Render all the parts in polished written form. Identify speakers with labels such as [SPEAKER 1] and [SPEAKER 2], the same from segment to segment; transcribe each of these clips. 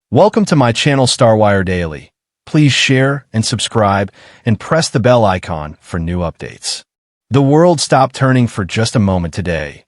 [SPEAKER 1] Welcome to my channel Starwire Daily. Please share and subscribe and press the bell icon for new updates. The world stopped turning for just a moment today,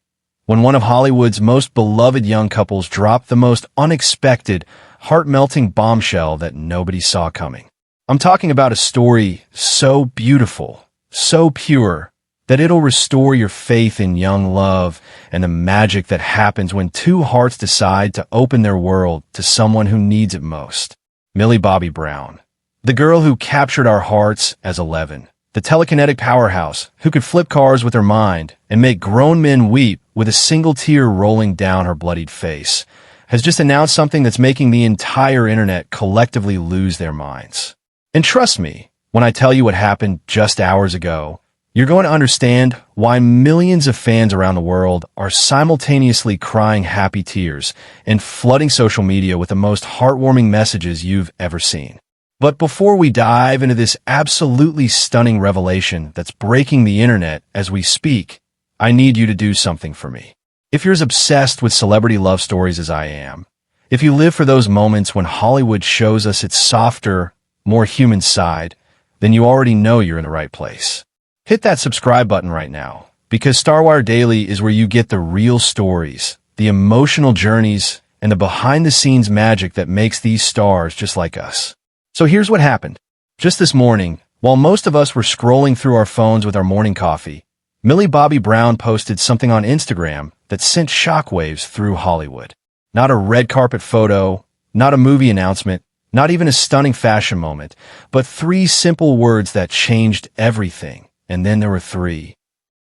[SPEAKER 1] when one of Hollywood's most beloved young couples dropped the most unexpected, heart-melting bombshell that nobody saw coming. I'm talking about a story so beautiful, so pure, that it'll restore your faith in young love and the magic that happens when two hearts decide to open their world to someone who needs it most. Millie Bobby Brown, the girl who captured our hearts as 11, the telekinetic powerhouse who could flip cars with her mind and make grown men weep with a single tear rolling down her bloodied face, has just announced something that's making the entire internet collectively lose their minds. And trust me, when I tell you what happened just hours ago, you're going to understand why millions of fans around the world are simultaneously crying happy tears and flooding social media with the most heartwarming messages you've ever seen. But before we dive into this absolutely stunning revelation that's breaking the internet as we speak, I need you to do something for me. If you're as obsessed with celebrity love stories as I am, if you live for those moments when Hollywood shows us its softer, more human side, then you already know you're in the right place. Hit that subscribe button right now, because Starwire Daily is where you get the real stories, the emotional journeys, and the behind-the-scenes magic that makes these stars just like us. So here's what happened. Just this morning, while most of us were scrolling through our phones with our morning coffee, Millie Bobby Brown posted something on Instagram that sent shockwaves through Hollywood. Not a red carpet photo, not a movie announcement, not even a stunning fashion moment, but 3 simple words that changed everything. And then there were 3.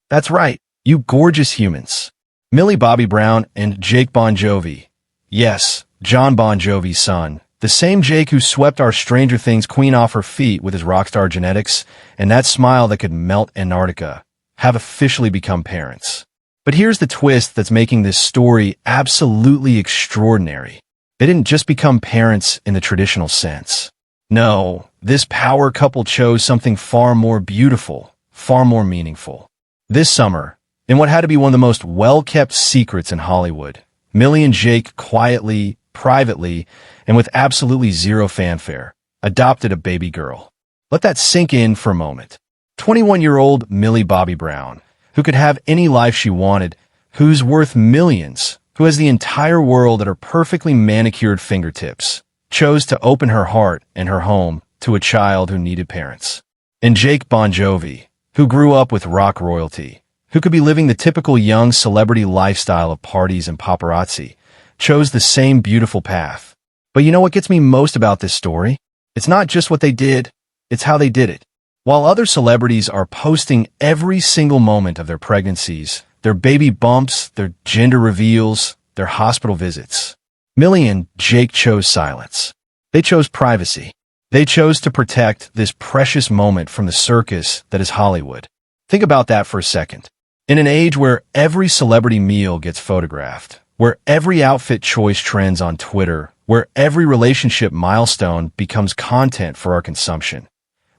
[SPEAKER 1] That's right, you gorgeous humans. Millie Bobby Brown and Jake Bongiovi. Yes, John Bon Jovi's son. The same Jake who swept our Stranger Things queen off her feet with his rockstar genetics and that smile that could melt Antarctica, have officially become parents. But here's the twist that's making this story absolutely extraordinary. They didn't just become parents in the traditional sense. No, this power couple chose something far more beautiful, far more meaningful. This summer, in what had to be one of the most well-kept secrets in Hollywood, Millie and Jake quietly, privately, and with absolutely zero fanfare, adopted a baby girl. Let that sink in for a moment. 21-year-old Millie Bobby Brown, who could have any life she wanted, who's worth millions, who has the entire world at her perfectly manicured fingertips, chose to open her heart and her home to a child who needed parents. And Jake Bongiovi, who grew up with rock royalty, who could be living the typical young celebrity lifestyle of parties and paparazzi, chose the same beautiful path. But you know what gets me most about this story? It's not just what they did, it's how they did it. While other celebrities are posting every single moment of their pregnancies, their baby bumps, their gender reveals, their hospital visits, Millie and Jake chose silence. They chose privacy. They chose to protect this precious moment from the circus that is Hollywood. Think about that for a second. In an age where every celebrity meal gets photographed, where every outfit choice trends on Twitter, where every relationship milestone becomes content for our consumption,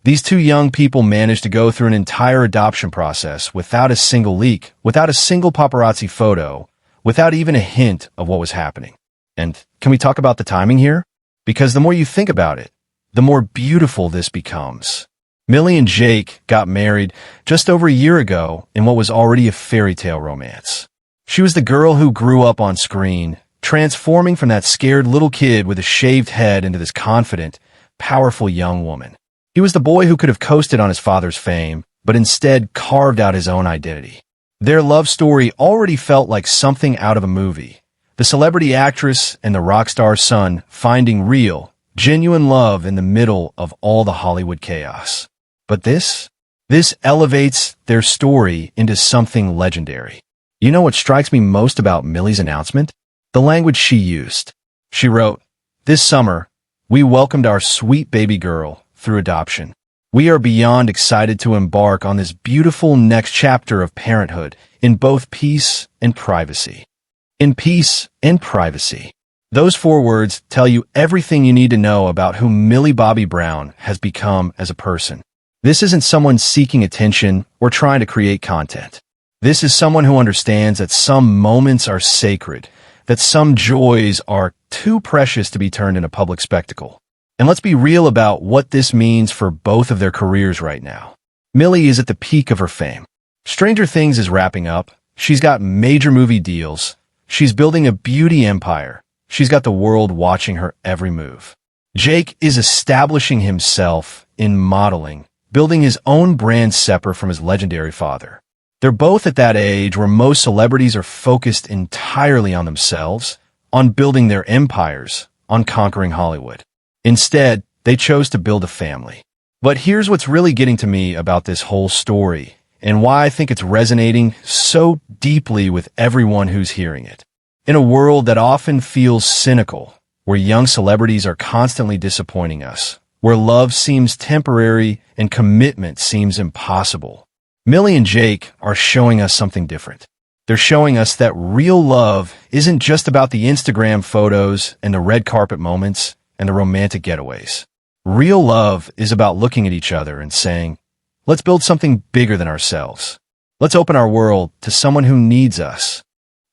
[SPEAKER 1] these 2 young people managed to go through an entire adoption process without a single leak, without a single paparazzi photo, without even a hint of what was happening. And can we talk about the timing here? Because the more you think about it, the more beautiful this becomes. Millie and Jake got married just over a year ago in what was already a fairy tale romance. She was the girl who grew up on screen, transforming from that scared little kid with a shaved head into this confident, powerful young woman. He was the boy who could have coasted on his father's fame, but instead carved out his own identity. Their love story already felt like something out of a movie. The celebrity actress and the rock star son finding real, genuine love in the middle of all the Hollywood chaos. But this elevates their story into something legendary. You know what strikes me most about Millie's announcement? The language she used. She wrote, "This summer, we welcomed our sweet baby girl through adoption. We are beyond excited to embark on this beautiful next chapter of parenthood in both peace and privacy." In peace and privacy. Those 4 words tell you everything you need to know about who Millie Bobby Brown has become as a person. This isn't someone seeking attention or trying to create content. This is someone who understands that some moments are sacred, that some joys are too precious to be turned into public spectacle. And let's be real about what this means for both of their careers right now. Millie is at the peak of her fame. Stranger Things is wrapping up. She's got major movie deals. She's building a beauty empire. She's got the world watching her every move. Jake is establishing himself in modeling, building his own brand separate from his legendary father. They're both at that age where most celebrities are focused entirely on themselves, on building their empires, on conquering Hollywood. Instead, they chose to build a family. But here's what's really getting to me about this whole story, and why I think it's resonating so deeply with everyone who's hearing it. In a world that often feels cynical, where young celebrities are constantly disappointing us, where love seems temporary and commitment seems impossible, Millie and Jake are showing us something different. They're showing us that real love isn't just about the Instagram photos and the red carpet moments and the romantic getaways. Real love is about looking at each other and saying, let's build something bigger than ourselves. Let's open our world to someone who needs us.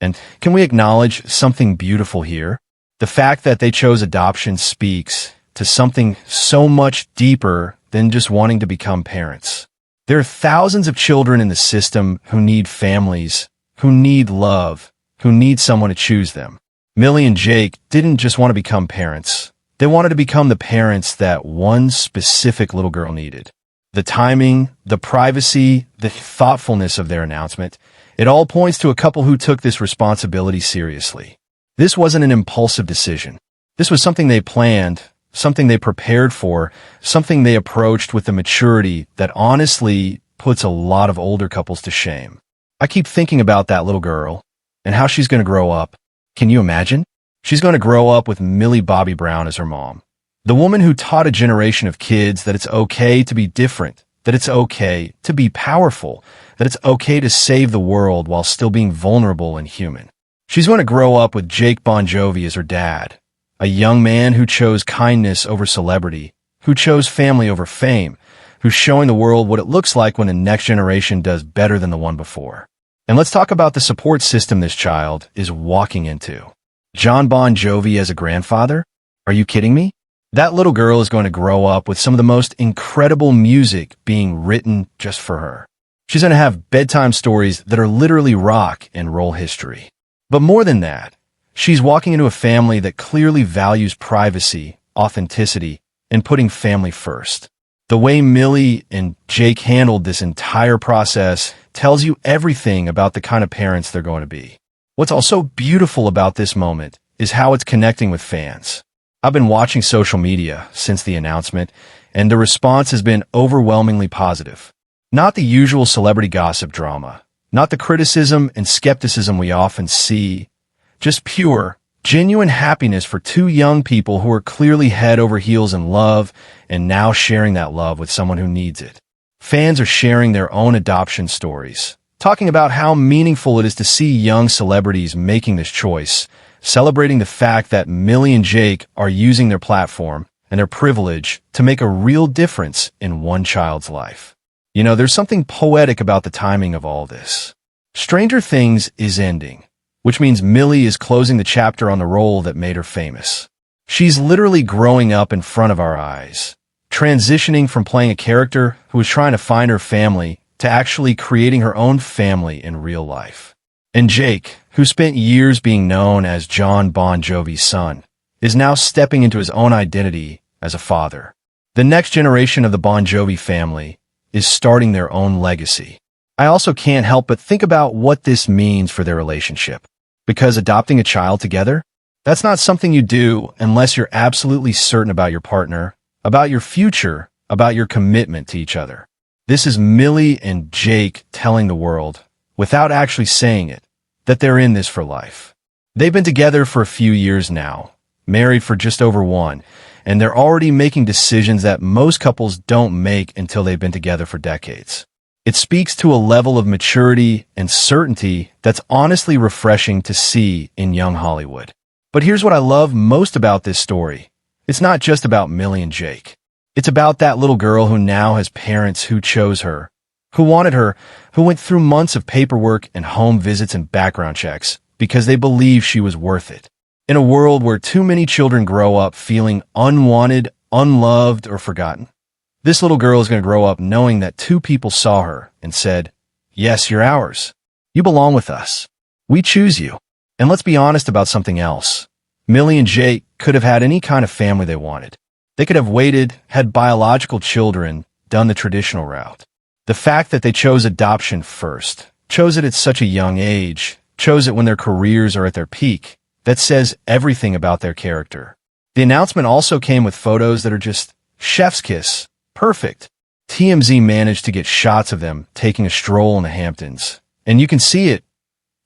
[SPEAKER 1] And can we acknowledge something beautiful here? The fact that they chose adoption speaks to something so much deeper than just wanting to become parents. There are thousands of children in the system who need families, who need love, who need someone to choose them. Millie and Jake didn't just want to become parents. They wanted to become the parents that one specific little girl needed. The timing, the privacy, the thoughtfulness of their announcement, it all points to a couple who took this responsibility seriously. This wasn't an impulsive decision. This was something they planned, something they prepared for, something they approached with the maturity that honestly puts a lot of older couples to shame. I keep thinking about that little girl and how she's going to grow up. Can you imagine? She's going to grow up with Millie Bobby Brown as her mom. The woman who taught a generation of kids that it's okay to be different, that it's okay to be powerful, that it's okay to save the world while still being vulnerable and human. She's going to grow up with Jake Bongiovi as her dad, a young man who chose kindness over celebrity, who chose family over fame, who's showing the world what it looks like when the next generation does better than the one before. And let's talk about the support system this child is walking into. John Bon Jovi as a grandfather? Are you kidding me? That little girl is going to grow up with some of the most incredible music being written just for her. She's going to have bedtime stories that are literally rock and roll history. But more than that, she's walking into a family that clearly values privacy, authenticity, and putting family first. The way Millie and Jake handled this entire process tells you everything about the kind of parents they're going to be. What's also beautiful about this moment is how it's connecting with fans. I've been watching social media since the announcement, and the response has been overwhelmingly positive. Not the usual celebrity gossip drama, not the criticism and skepticism we often see, just pure, genuine happiness for two young people who are clearly head over heels in love and now sharing that love with someone who needs it. Fans are sharing their own adoption stories, talking about how meaningful it is to see young celebrities making this choice, celebrating the fact that Millie and Jake are using their platform and their privilege to make a real difference in one child's life. You know, there's something poetic about the timing of all this. Stranger Things is ending, which means Millie is closing the chapter on the role that made her famous. She's literally growing up in front of our eyes, transitioning from playing a character who was trying to find her family to actually creating her own family in real life. And Jake, who spent years being known as John Bon Jovi's son, is now stepping into his own identity as a father. The next generation of the Bon Jovi family is starting their own legacy. I also can't help but think about what this means for their relationship. Because adopting a child together, that's not something you do unless you're absolutely certain about your partner, about your future, about your commitment to each other. This is Millie and Jake telling the world, without actually saying it, that they're in this for life. They've been together for a few years now, married for just over one, and they're already making decisions that most couples don't make until they've been together for decades. It speaks to a level of maturity and certainty that's honestly refreshing to see in young Hollywood. But here's what I love most about this story. It's not just about Millie and Jake. It's about that little girl who now has parents who chose her, who wanted her, who went through months of paperwork and home visits and background checks because they believed she was worth it. In a world where too many children grow up feeling unwanted, unloved, or forgotten, this little girl is going to grow up knowing that two people saw her and said, "Yes, you're ours. You belong with us. We choose you." And let's be honest about something else. Millie and Jake could have had any kind of family they wanted. They could have waited, had biological children, done the traditional route. The fact that they chose adoption first, chose it at such a young age, chose it when their careers are at their peak, that says everything about their character. The announcement also came with photos that are just chef's kiss, perfect. TMZ managed to get shots of them taking a stroll in the Hamptons. And you can see it.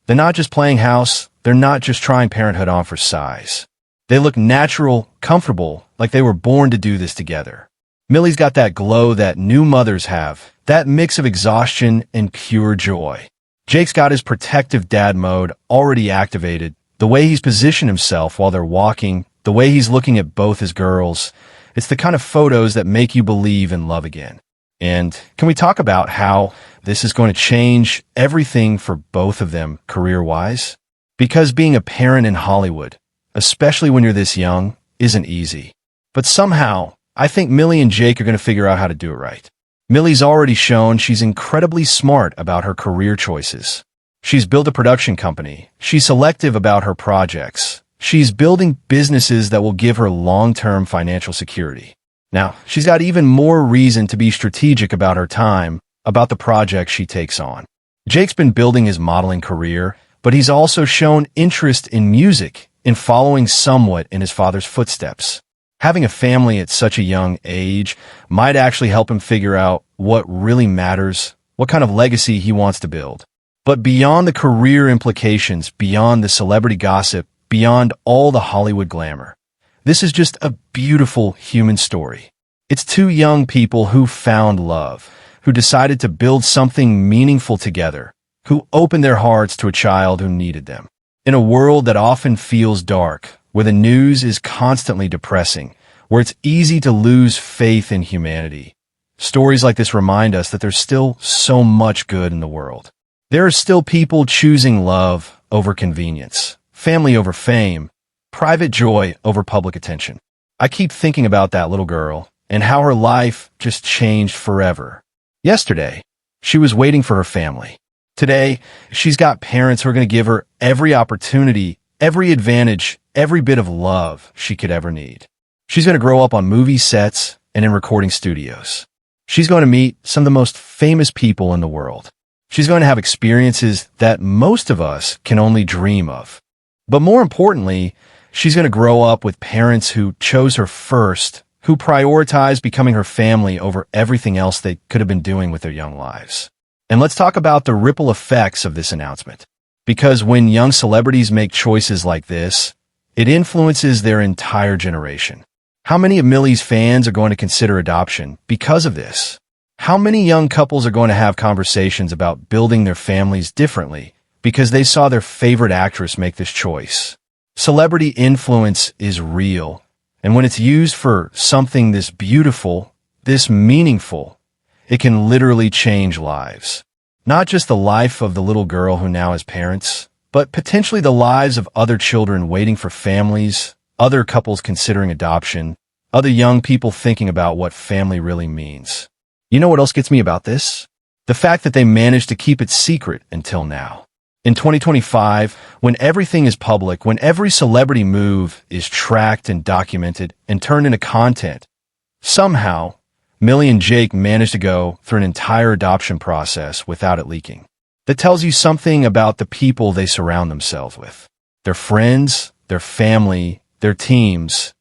[SPEAKER 1] They're not just playing house, they're not just trying parenthood on for size. They look natural, comfortable, like they were born to do this together. Millie's got that glow that new mothers have, that mix of exhaustion and pure joy. Jake's got his protective dad mode already activated, the way he's positioned himself while they're walking, the way he's looking at both his girls. It's the kind of photos that make you believe in love again. And can we talk about how this is going to change everything for both of them career-wise? Because being a parent in Hollywood, especially when you're this young, isn't easy. But somehow, I think Millie and Jake are going to figure out how to do it right. Millie's already shown she's incredibly smart about her career choices. She's built a production company. She's selective about her projects. She's building businesses that will give her long-term financial security. Now, she's got even more reason to be strategic about her time, about the projects she takes on. Jake's been building his modeling career, but he's also shown interest in music, in following somewhat in his father's footsteps. Having a family at such a young age might actually help him figure out what really matters, what kind of legacy he wants to build. But beyond the career implications, beyond the celebrity gossip, beyond all the Hollywood glamour, this is just a beautiful human story. It's two young people who found love, who decided to build something meaningful together, who opened their hearts to a child who needed them. In a world that often feels dark, where the news is constantly depressing, where it's easy to lose faith in humanity, stories like this remind us that there's still so much good in the world. There are still people choosing love over convenience, family over fame, private joy over public attention. I keep thinking about that little girl and how her life just changed forever. Yesterday, she was waiting for her family. Today, she's got parents who are going to give her every opportunity, every advantage, every bit of love she could ever need. She's going to grow up on movie sets and in recording studios. She's going to meet some of the most famous people in the world. She's going to have experiences that most of us can only dream of. But more importantly, she's going to grow up with parents who chose her first, who prioritized becoming her family over everything else they could have been doing with their young lives. And let's talk about the ripple effects of this announcement. Because when young celebrities make choices like this, it influences their entire generation. How many of Millie's fans are going to consider adoption because of this? How many young couples are going to have conversations about building their families differently because they saw their favorite actress make this choice? Celebrity influence is real, and when it's used for something this beautiful, this meaningful, it can literally change lives. Not just the life of the little girl who now has parents, but potentially the lives of other children waiting for families, other couples considering adoption, other young people thinking about what family really means. You know what else gets me about this? The fact that they managed to keep it secret until now. In 2025, when everything is public, when every celebrity move is tracked and documented and turned into content, somehow, Millie and Jake managed to go through an entire adoption process without it leaking. That tells you something about the people they surround themselves with. Their friends, their family, their teams.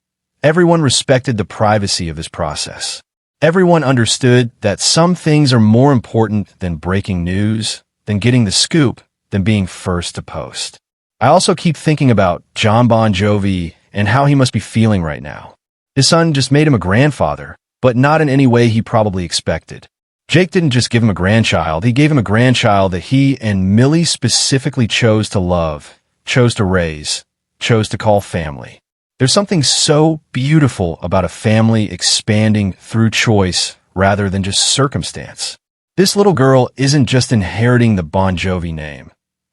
[SPEAKER 1] Everyone respected the privacy of this process. Everyone understood that some things are more important than breaking news, than getting the scoop, than being first to post. I also keep thinking about Bongiovi and how he must be feeling right now. His son just made him a grandfather, but not in any way he probably expected. Jake didn't just give him a grandchild, he gave him a grandchild that he and Millie specifically chose to love, chose to raise, chose to call family. There's something so beautiful about a family expanding through choice rather than just circumstance. This little girl isn't just inheriting the Bongiovi name.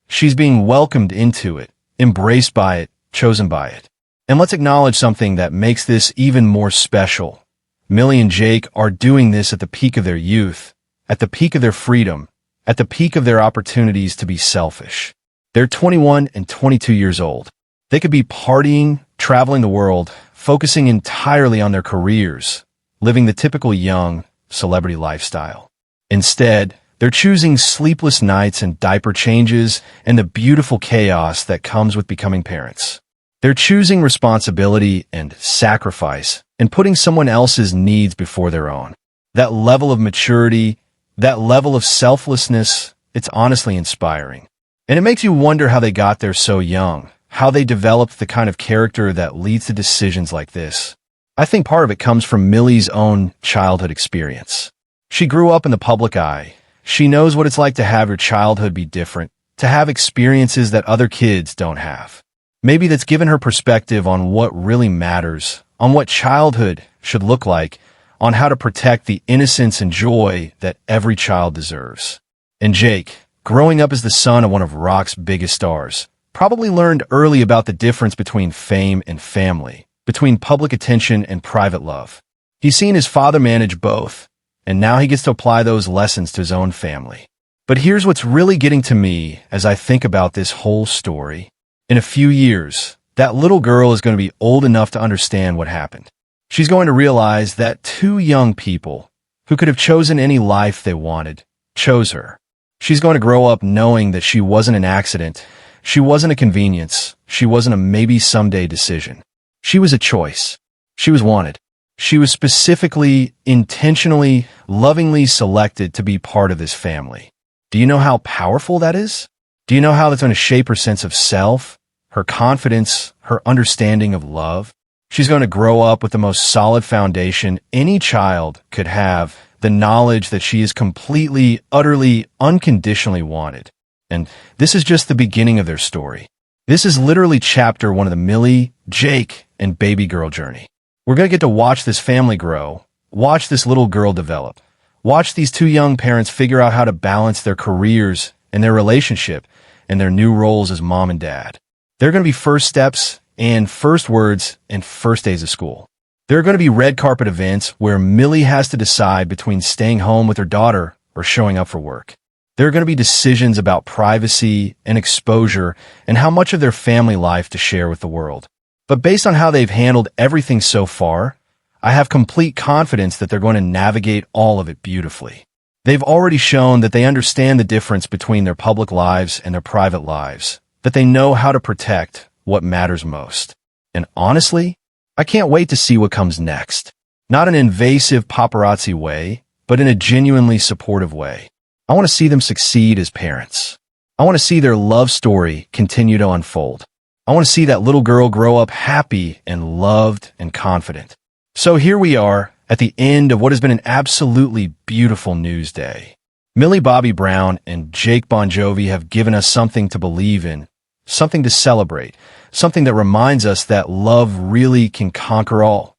[SPEAKER 1] She's being welcomed into it, embraced by it, chosen by it. And let's acknowledge something that makes this even more special. Millie and Jake are doing this at the peak of their youth, at the peak of their freedom, at the peak of their opportunities to be selfish. They're 21 and 22 years old. They could be partying, traveling the world, focusing entirely on their careers, living the typical young celebrity lifestyle. Instead, they're choosing sleepless nights and diaper changes and the beautiful chaos that comes with becoming parents. They're choosing responsibility and sacrifice and putting someone else's needs before their own. That level of maturity, that level of selflessness, it's honestly inspiring. And it makes you wonder how they got there so young, how they developed the kind of character that leads to decisions like this. I think part of it comes from Millie's own childhood experience. She grew up in the public eye. She knows what it's like to have your childhood be different, to have experiences that other kids don't have. Maybe that's given her perspective on what really matters, on what childhood should look like, on how to protect the innocence and joy that every child deserves. And Jake, growing up as the son of one of rock's biggest stars, probably learned early about the difference between fame and family, between public attention and private love. He's seen his father manage both, and now he gets to apply those lessons to his own family. But here's what's really getting to me as I think about this whole story. In a few years, that little girl is going to be old enough to understand what happened. She's going to realize that two young people, who could have chosen any life they wanted, chose her. She's going to grow up knowing that she wasn't an accident, she wasn't a convenience, she wasn't a maybe someday decision. She was a choice. She was wanted. She was specifically, intentionally, lovingly selected to be part of this family. Do you know how powerful that is? Do you know how that's going to shape her sense of self, her confidence, her understanding of love? She's going to grow up with the most solid foundation any child could have, the knowledge that she is completely, utterly, unconditionally wanted. And this is just the beginning of their story. This is literally chapter 1 of the Millie, Jake, and baby girl journey. We're going to get to watch this family grow, watch this little girl develop, watch these two young parents figure out how to balance their careers and their relationship and their new roles as mom and dad. There are going to be first steps and first words and first days of school. There are going to be red carpet events where Millie has to decide between staying home with her daughter or showing up for work. There are going to be decisions about privacy and exposure and how much of their family life to share with the world. But based on how they've handled everything so far, I have complete confidence that they're going to navigate all of it beautifully. They've already shown that they understand the difference between their public lives and their private lives, that they know how to protect what matters most. And honestly, I can't wait to see what comes next. Not in an invasive paparazzi way, but in a genuinely supportive way. I want to see them succeed as parents. I want to see their love story continue to unfold. I want to see that little girl grow up happy and loved and confident. So here we are, at the end of what has been an absolutely beautiful news day. Millie Bobby Brown and Jake Bongiovi have given us something to believe in, something to celebrate, something that reminds us that love really can conquer all,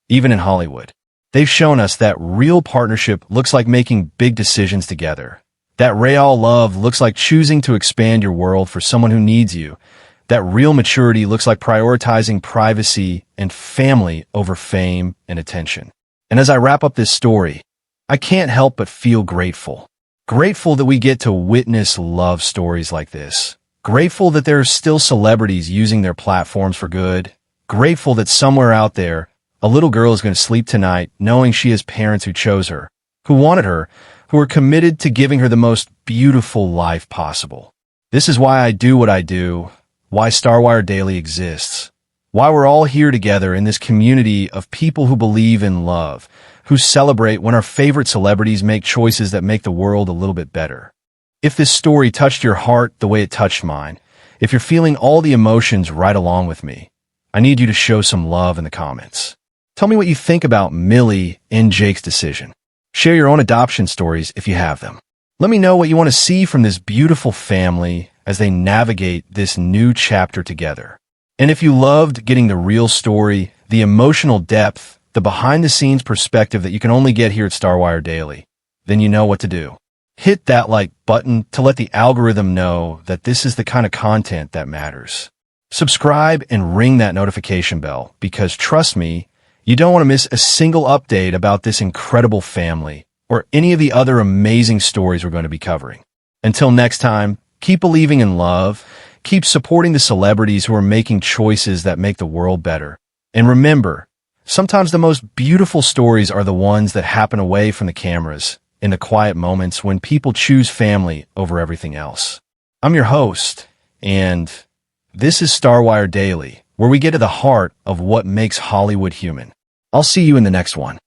[SPEAKER 1] even in Hollywood. They've shown us that real partnership looks like making big decisions together, that real love looks like choosing to expand your world for someone who needs you, that real maturity looks like prioritizing privacy and family over fame and attention. And as I wrap up this story, I can't help but feel grateful. Grateful that we get to witness love stories like this. Grateful that there are still celebrities using their platforms for good. Grateful that somewhere out there, a little girl is going to sleep tonight knowing she has parents who chose her, who wanted her, who are committed to giving her the most beautiful life possible. This is why I do what I do, why StarWire Daily exists, why we're all here together in this community of people who believe in love, who celebrate when our favorite celebrities make choices that make the world a little bit better. If this story touched your heart the way it touched mine, if you're feeling all the emotions right along with me, I need you to show some love in the comments. Tell me what you think about Millie and Jake's decision. Share your own adoption stories if you have them. Let me know what you want to see from this beautiful family as they navigate this new chapter together. And if you loved getting the real story, the emotional depth, the behind-the-scenes perspective that you can only get here at StarWire Daily, then you know what to do. Hit that like button to let the algorithm know that this is the kind of content that matters. Subscribe and ring that notification bell because trust me, you don't want to miss a single update about this incredible family or any of the other amazing stories we're going to be covering. Until next time, keep believing in love, keep supporting the celebrities who are making choices that make the world better. And remember, sometimes the most beautiful stories are the ones that happen away from the cameras, in the quiet moments when people choose family over everything else. I'm your host, and this is Starwire Daily, where we get to the heart of what makes Hollywood human. I'll see you in the next one.